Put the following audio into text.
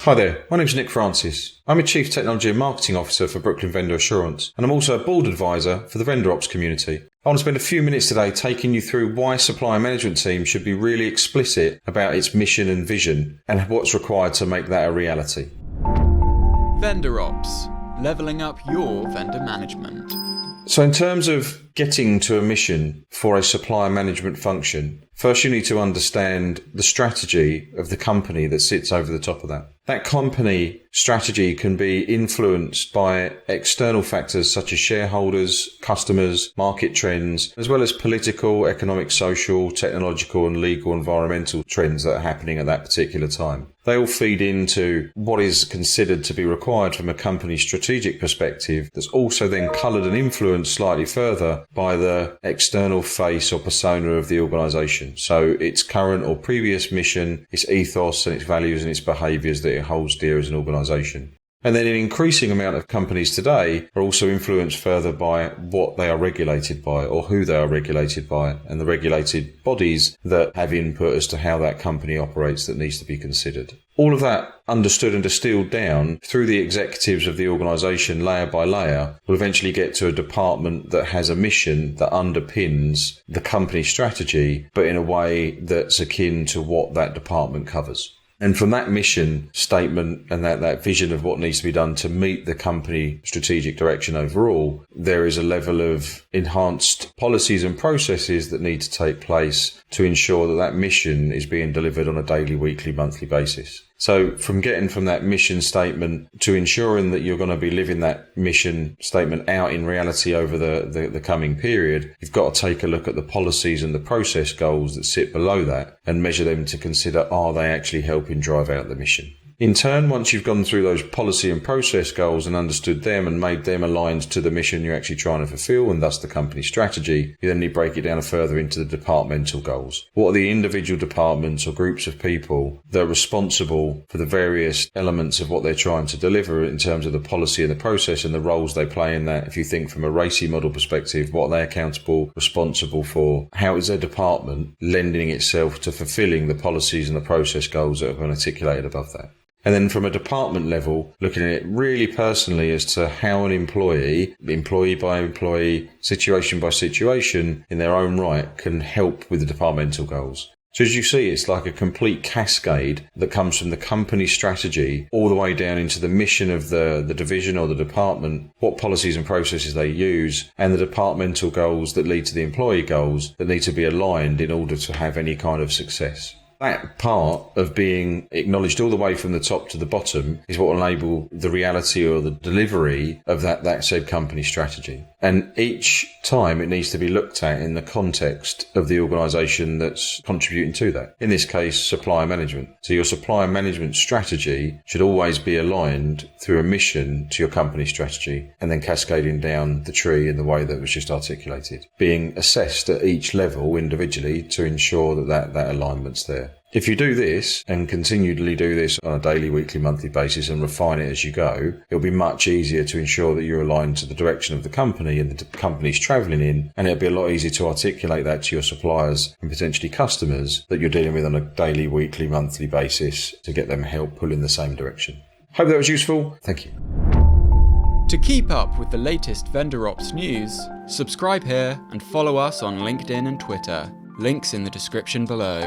Hi there, my name's Nick Francis. I'm a Chief Technology and Marketing Officer for Brooklyn Vendor Assurance, and I'm also a Board Advisor for the Vendor Ops community. I want to spend a few minutes today taking you through why a supplier management team should be really explicit about its mission and vision, and what's required to make that a reality. Vendor Ops, levelling up your vendor management. So in terms of getting to a mission for a supplier management function, first you need to understand the strategy of the company that sits over the top of that. That company strategy can be influenced by external factors such as shareholders, customers, market trends, as well as political, economic, social, technological and legal environmental trends that are happening at that particular time. They all feed into what is considered to be required from a company's strategic perspective that's also then coloured and influenced slightly further by the external face or persona of the organisation. So its current or previous mission, its ethos and its values and its behaviours that it holds dear as an organisation. And then an increasing amount of companies today are also influenced further by what they are regulated by or who they are regulated by and the regulated bodies that have input as to how that company operates that needs to be considered. All of that understood and distilled down through the executives of the organisation layer by layer will eventually get to a department that has a mission that underpins the company strategy, but in a way that's akin to what that department covers. And from that mission statement and that vision of what needs to be done to meet the company strategic direction overall, there is a level of enhanced policies and processes that need to take place to ensure that that mission is being delivered on a daily, weekly, monthly basis. So from getting from that mission statement to ensuring that you're going to be living that mission statement out in reality over the coming period, you've got to take a look at the policies and the process goals that sit below that and measure them to consider, are they actually helping drive out the mission? In turn, once you've gone through those policy and process goals and understood them and made them aligned to the mission you're actually trying to fulfill and thus the company strategy, you then need to break it down further into the departmental goals. What are the individual departments or groups of people that are responsible for the various elements of what they're trying to deliver in terms of the policy and the process and the roles they play in that? If you think from a RACI model perspective, what are they accountable, responsible for? How is their department lending itself to fulfilling the policies and the process goals that have been articulated above that? And then from a department level, looking at it really personally as to how an employee by employee, situation by situation, in their own right, can help with the departmental goals. So as you see, it's like a complete cascade that comes from the company strategy all the way down into the mission of the division or the department, what policies and processes they use, and the departmental goals that lead to the employee goals that need to be aligned in order to have any kind of success. That part of being acknowledged all the way from the top to the bottom is what will enable the reality or the delivery of that said company strategy. And each time it needs to be looked at in the context of the organisation that's contributing to that. In this case, supplier management. So your supplier management strategy should always be aligned through a mission to your company strategy and then cascading down the tree in the way that was just articulated. Being assessed at each level individually to ensure that alignment's there. If you do this and continually do this on a daily, weekly, monthly basis and refine it as you go, it'll be much easier to ensure that you're aligned to the direction of the company and the company's travelling in, and it'll be a lot easier to articulate that to your suppliers and potentially customers that you're dealing with on a daily, weekly, monthly basis to get them help pull in the same direction. Hope that was useful. Thank you. To keep up with the latest Vendor Ops news, subscribe here and follow us on LinkedIn and Twitter. Links in the description below.